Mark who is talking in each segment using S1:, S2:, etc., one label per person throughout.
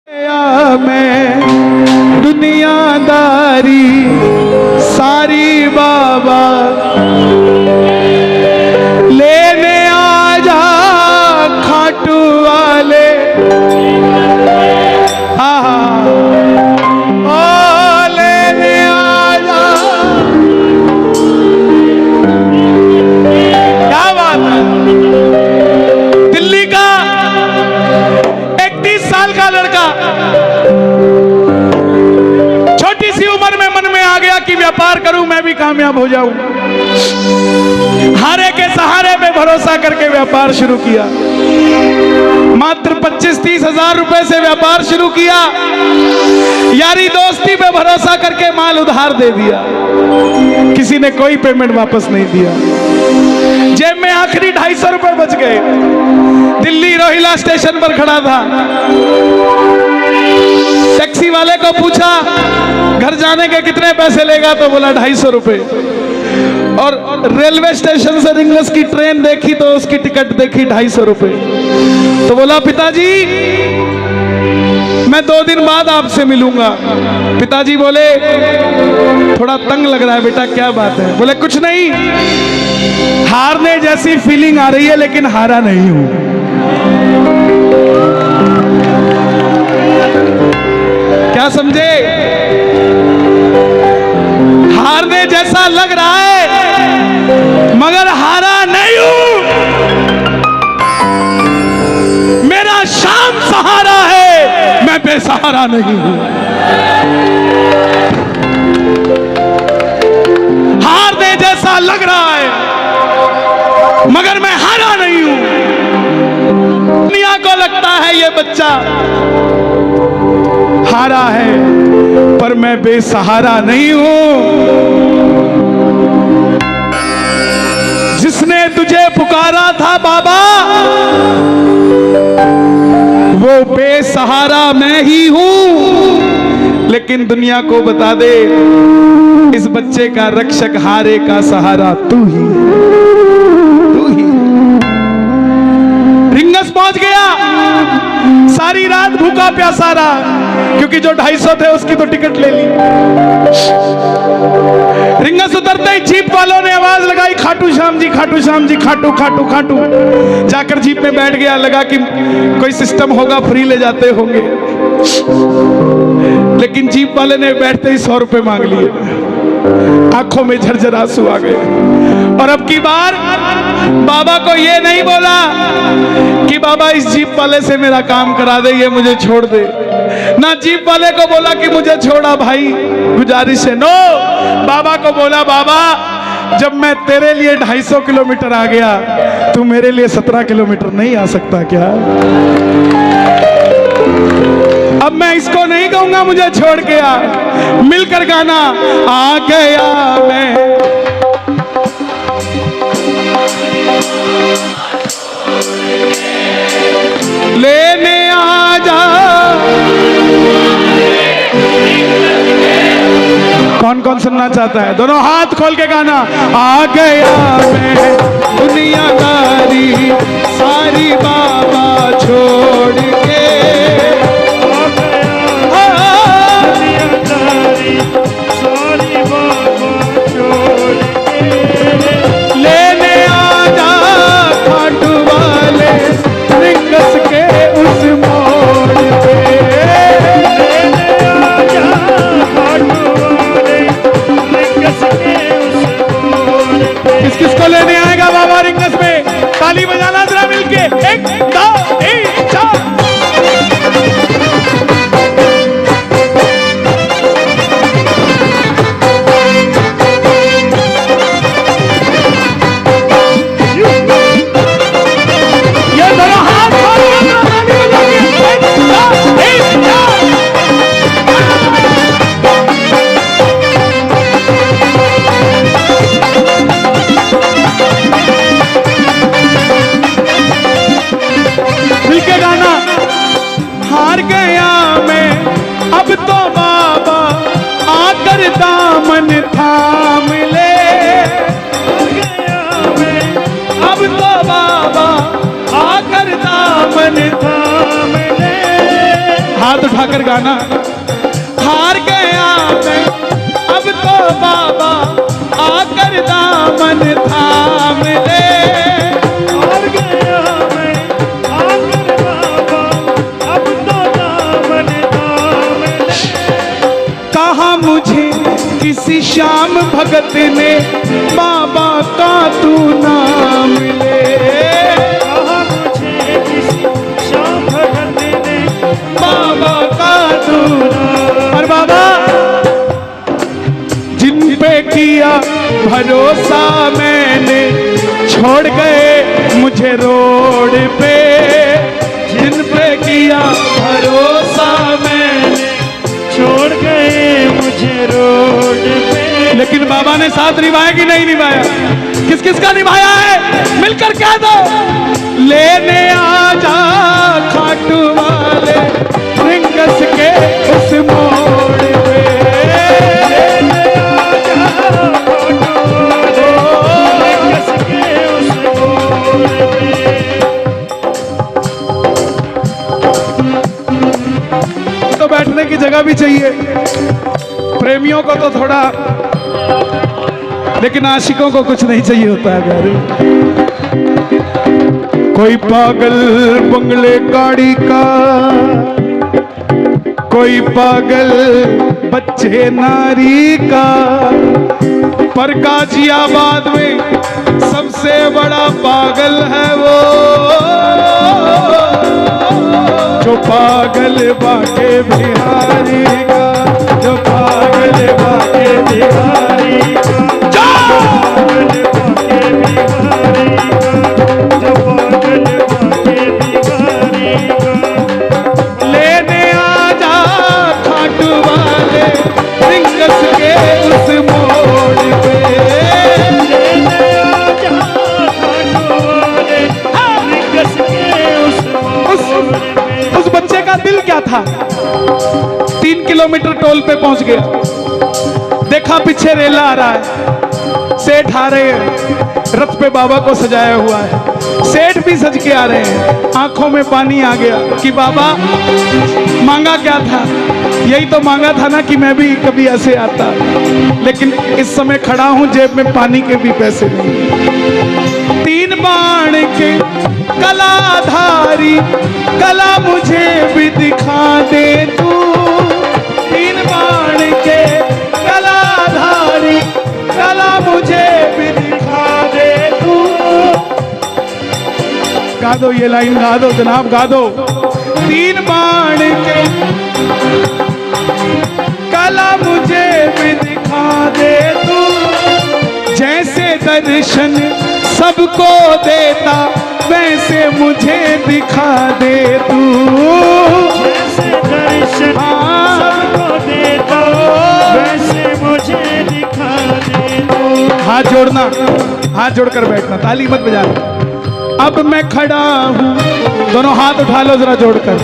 S1: मैं दुनियादारी सारी बाबा लेने आ जा खाटू वाले। ओ लेने आ जा। क्या बात है। दिल्ली का 31 साल का लड़का छोटी सी उम्र में मन में आ गया कि व्यापार करूं, मैं भी कामयाब हो जाऊं। हारे के सहारे पे भरोसा करके व्यापार शुरू किया। मात्र 25-30 हजार रुपए से व्यापार शुरू किया। यारी दोस्ती पे भरोसा करके माल उधार दे दिया। किसी ने कोई पेमेंट वापस नहीं दिया। जेब में आखिरी 250 रुपए बच गए। दिल्ली रोहिला स्टेशन पर खड़ा था। टैक्सी वाले को पूछा घर जाने के कितने पैसे लेगा, तो बोला 250 रुपए। और रेलवे स्टेशन से रिंगस की ट्रेन देखी तो उसकी टिकट देखी 250 रुपए। तो बोला पिताजी मैं 2 दिन बाद आपसे मिलूंगा। पिताजी बोले थोड़ा तंग लग रहा है बेटा, क्या बात है? बोले कुछ नहीं, हारने जैसी फीलिंग आ रही है लेकिन हारा नहीं हूं। क्या समझे? हारने जैसा लग रहा है मगर हारा नहीं हूं। मेरा शाम सहारा है, मैं बेसहारा नहीं हूं। हारने जैसा लग रहा है मगर मैं हारा नहीं हूं। दुनिया को लगता है ये बच्चा हारा है पर मैं बेसहारा नहीं हूं। जिसने तुझे पुकारा था बाबा वो बेसहारा मैं ही हूं। लेकिन दुनिया को बता दे इस बच्चे का रक्षक हारे का सहारा तू ही रिंगस पहुंच गया। सारी रात भूखा प्यासा रहा क्योंकि जो 250 थे उसकी तो टिकट ले ली। रिंगस उतरते ही जीप वालों ने आवाज लगाई खाटू श्याम जी, खाटू श्याम जी, खाटू खाटू खाटू। जाकर जीप में बैठ गया, लगा कि कोई सिस्टम होगा, फ्री ले जाते होंगे। लेकिन जीप वाले ने बैठते ही 100 रुपए मांग लिए। आंखों में झरझर आंसू आ गए। और अब की बार बाबा को ये नहीं बोला कि बाबा इस जीप वाले से मेरा काम करा दे, ये मुझे छोड़ दे। ना जीप वाले को बोला कि मुझे छोड़ा भाई, गुजारिश है। नो, बाबा को बोला बाबा जब मैं तेरे लिए 250 किलोमीटर आ गया, तू मेरे लिए 17 किलोमीटर नहीं आ सकता क्या? अब मैं इसको नहीं कहूंगा मुझे छोड़ के आ। मिलकर गाना आ गया मैं। लेने आ जा। कौन कौन सुनना चाहता है? दोनों हाथ खोल के गाना। आ गया मैं दुनियादारी सारी बाबा छोड़ के। लेने आ जा खाटू वाले रिंगस के उस मोड़ पे। लेने आ जा खाटू वाले रिंगस के उस मोड़ पे। किस किस को लेने आएगा बाबा रिंगस में? ताली बजाना जरा मिलके। 1 2 3 4। हार गया मैं अब तो बाबा आकर दामन थाम ले। हार गया मैं अब तो बाबा आकर दामन थाम ले। हाथ उठाकर गाना। हार गया मैं अब तो बाबा आकर दामन थाम ले।
S2: हार गया मैं आकर बाबा अब तो दामन थाम ले।
S1: कहा मुझे किसी श्याम भगत ने बाबा का तू नाम ले।
S2: कहा मुझे किसी श्याम भगत ने
S1: बाबा का तू और बाबा जिन पे किया भरोसा मैंने छोड़ गए मुझे रोड पे। जिन पे किया भरोसा मैंने
S2: छोड़ गए मुझे रोड पे।
S1: लेकिन बाबा ने साथ निभाया कि नहीं निभाया? किस किस का निभाया है मिलकर कह दो। लेने आजा खाटू वाले रिंगस के उस मोड़ पे।
S2: लेने आजा खाटू वाले रिंगस के उस मोड़ पे।
S1: तो बैठने की जगह भी चाहिए प्रेमियों को तो थोड़ा, लेकिन आशिकों को कुछ नहीं चाहिए होता है घर। कोई पागल बंगले गाड़ी का, कोई पागल बच्चे नारी का, पर गाजियाबाद में सबसे बड़ा पागल है वो जो पागल बाके बिहारी का। जो पागल बाके बिहारी का।
S2: पागल बाके बिहारी का। जो पागल बाके बिहारी का।
S1: लेने आजा खाटू वाले रिंगस के उस मोड़ पे।
S2: लेने आजा खाटू वाले रिंगस के उस मोड़ पे।
S1: उस बच्चे का दिल क्या था? 3 किलोमीटर टोल पे पहुंच गया, देखा पीछे रेला आ रहा है, सेठ आ रहे हैं, रथ पे बाबा को सजाया हुआ है, सेठ भी सज के आ रहे हैं। आंखों में पानी आ गया कि बाबा मांगा क्या था? यही तो मांगा था ना कि मैं भी कभी ऐसे आता, लेकिन इस समय खड़ा हूं जेब में पानी के भी पैसे नहीं। 3 बाण के कलाधारी कला मुझे भी दिखा दे तू। 3 बाण के कलाधारी कला मुझे भी दिखा दे तू। गा दो ये लाइन, गा दो जनाब, गा दो। 3 बाण के कला मुझे भी दिखा दे तू। जैसे दर्शन सबको देता वैसे मुझे दिखा दे तू।
S2: जैसे दर्शन सबको देता वैसे मुझे दिखा दे दो।
S1: हाथ जोड़ना, हाथ जोड़कर बैठना, ताली मत बजाना। अब मैं खड़ा हूँ, दोनों हाथ उठा लो जरा जोड़कर।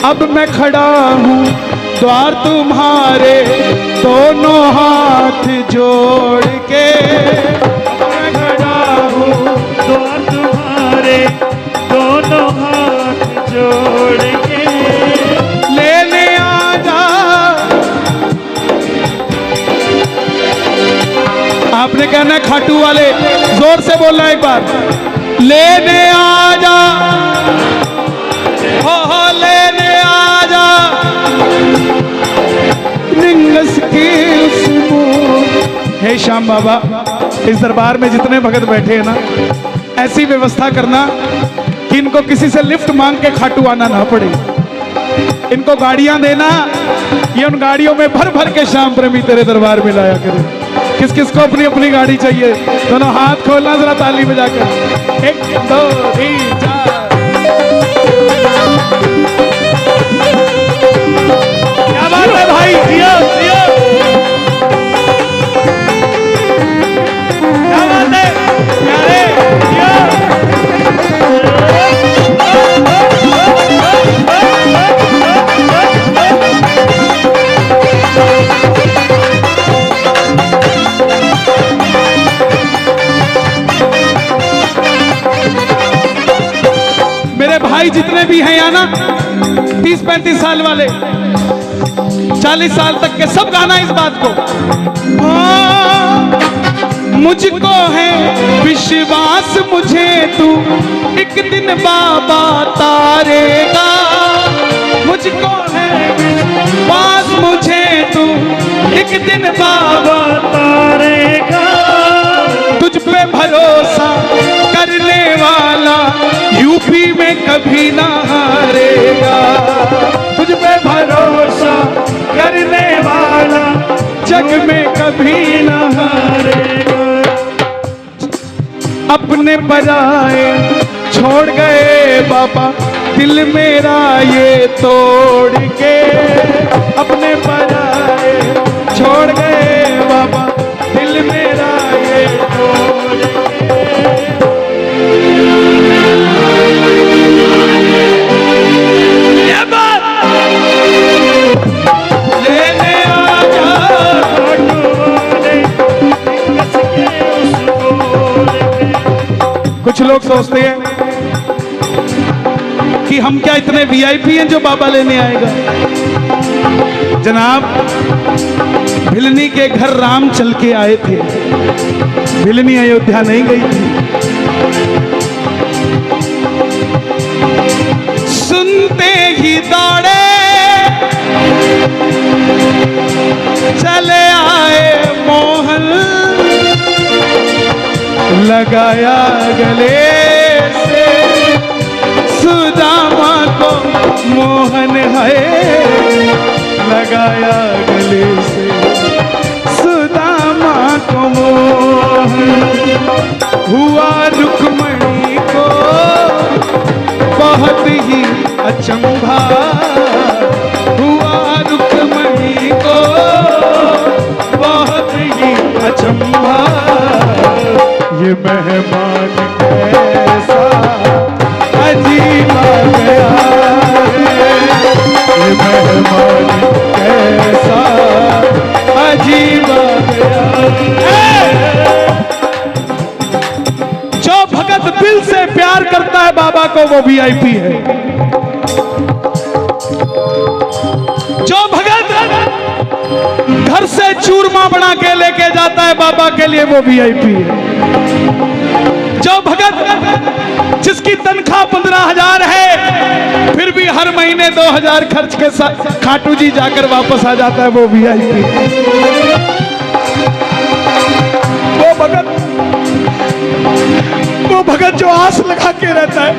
S1: अब मैं खड़ा हूँ द्वार तुम्हारे दोनों हाथ जोड़ के। मैं खड़ा हूँ
S2: द्वार तुम्हारे दोनों हाथ जोड़ के।
S1: लेने आजा। आपने कहना है खाटू वाले, जोर से बोलना एक बार। लेने आजा, हो लेने आजा रिंगस के उस मोड़। हे श्याम बाबा, इस दरबार में जितने भगत बैठे हैं ना, ऐसी व्यवस्था करना कि इनको किसी से लिफ्ट मांग के खाटू आना ना पड़े। इनको गाड़ियां देना, ये उन गाड़ियों में भर भर के श्याम प्रेमी तेरे दरबार में लाया करे। किस किस को अपनी अपनी गाड़ी चाहिए? दोनों हाथ खोलना जरा ताली बजाकर। 1 2 3 4। क्या बात है भाई, जियो जियो। क्या बात है प्यारे, जियो। मेरे भाई जितने भी हैं यहाँ ना, 30-35 साल वाले, 40 साल तक के सब गाना इस बात को। मुझको है विश्वास मुझे तू एक दिन बाबा तारेगा, मुझको है विश्वास मुझे तू एक दिन बाबा
S2: तारेगा।
S1: तुझ पे भरोसा करने वाला यूपी में कभी ना हारेगा, तुझ पे भरोसा करने वाला जग में कभी ना हारेगा। अपने पराए छोड़ गए बाबा दिल मेरा ये तोड़ के, अपने पराए छोड़ गए बाबा दिल मेरा ये तोड़ के। ये बात लेने आ जा कुछ लोग सोचते हैं कि हम क्या इतने वीआईपी हैं जो बाबा लेने आएगा। जनाब, भिलनी के घर राम चल के आए थे, भिलनी अयोध्या नहीं गई थी। सुनते ही दौड़े चले आए मोहन, लगाया गले से सुदामा को मोहन है, लगाया गले से सुदामा को मोहन। हुआ रुक्मणी को बहुत ही अचंभा, हुआ रुक्मणी को बहुत ही अचंभा। ये मेहमान कैसा अजीब आ गया है, ये मेहमान कैसा अजीब आ गया है। जो भगत दिल से प्यार करता है बाबा को वो वीआईपी है। जो भगत घर से चूरमा बना के लेके जाता है बाबा के लिए वो वीआईपी है। जो भगत जिसकी तनख्वाह 15,000 है फिर भी हर महीने 2,000 खर्च के साथ खाटू जी जाकर वापस आ जाता है वो वीआईपी। वो भगत जो आस लगा के रहता है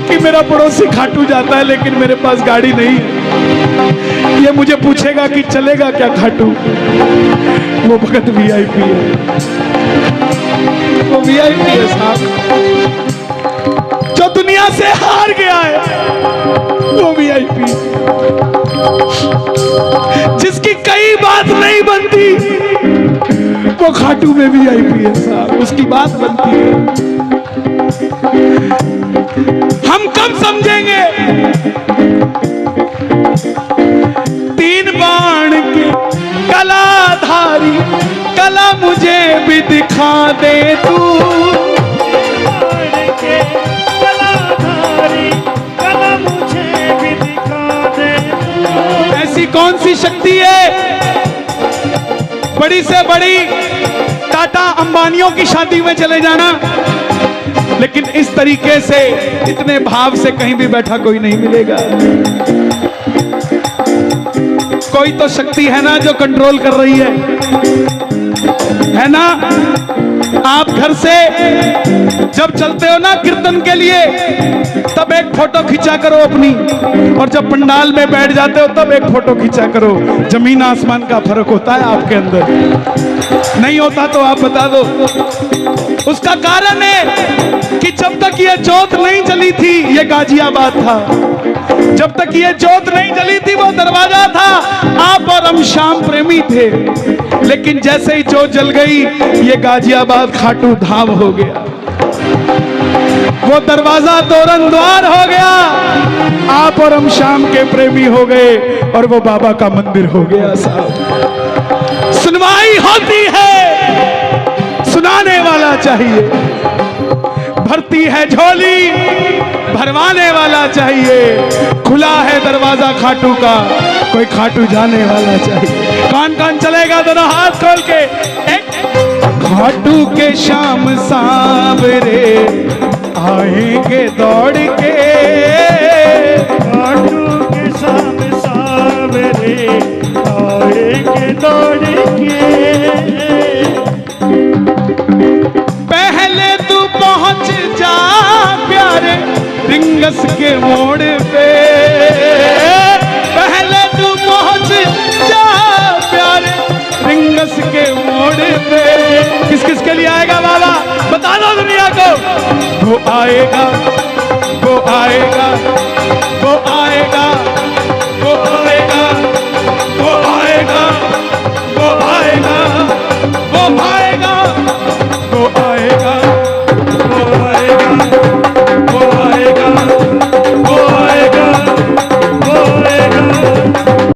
S1: कि मेरा पड़ोसी खाटू जाता है लेकिन मेरे पास गाड़ी नहीं है, ये मुझे पूछेगा कि चलेगा क्या खाटू, वो भगत वीआईपी है, वो वीआईपी है साहब। जो दुनिया से हार गया है वो वीआईपी, जिसकी कई बात नहीं बनती वो खाटू में वीआईपी है साहब, उसकी बात बनती है। हम कब समझेंगे 3 बाण के कलाधारी कला मुझे भी दिखा दे तू,
S2: कला मुझे भी दिखा दे।
S1: ऐसी कौन सी शक्ति है बड़ी से बड़ी टाटा अंबानियों की शादी में चले जाना, लेकिन इस तरीके से इतने भाव से कहीं भी बैठा कोई नहीं मिलेगा। कोई तो शक्ति है ना जो कंट्रोल कर रही है ना। आप घर से जब चलते हो ना कीर्तन के लिए तब एक फोटो खींचा करो अपनी, और जब पंडाल में बैठ जाते हो तब एक फोटो खींचा करो। जमीन आसमान का फर्क होता है आपके अंदर, नहीं होता तो आप बता दो। उसका कारण है कि जब तक ये जोत नहीं जली थी ये गाजियाबाद था, जब तक ये जोत नहीं जली थी वो दरवाजा था। आप और हम श्याम प्रेमी थे, लेकिन जैसे ही जोत जल गई ये गाजियाबाद खाटू धाम हो गया, वो दरवाजा तोरण द्वार हो गया। आप और हम श्याम के प्रेमी हो गए और वो बाबा का मंदिर हो गया साहब। सुनवाई होती है, सुनाने वाला चाहिए। भरती है झोली, भरवाने वाला चाहिए। खुला है दरवाजा खाटू का, कोई खाटू जाने वाला चाहिए। कौन कौन चलेगा दोनों हाथ खोल के? खाटू के शाम सांवरे आएंगे दौड़ के,
S2: खाटू के शाम सांवरे आएंगे दौड़ के।
S1: पहले तू पहुंच जा प्यारे रिंगस के मोड़ पे, पहले तू पहुंच जा प्यारे रिंगस के मोड़ पे। किस किस के लिए आएगा बाबा? बता दो दुनिया को। वो आएगा, वो आएगा, वो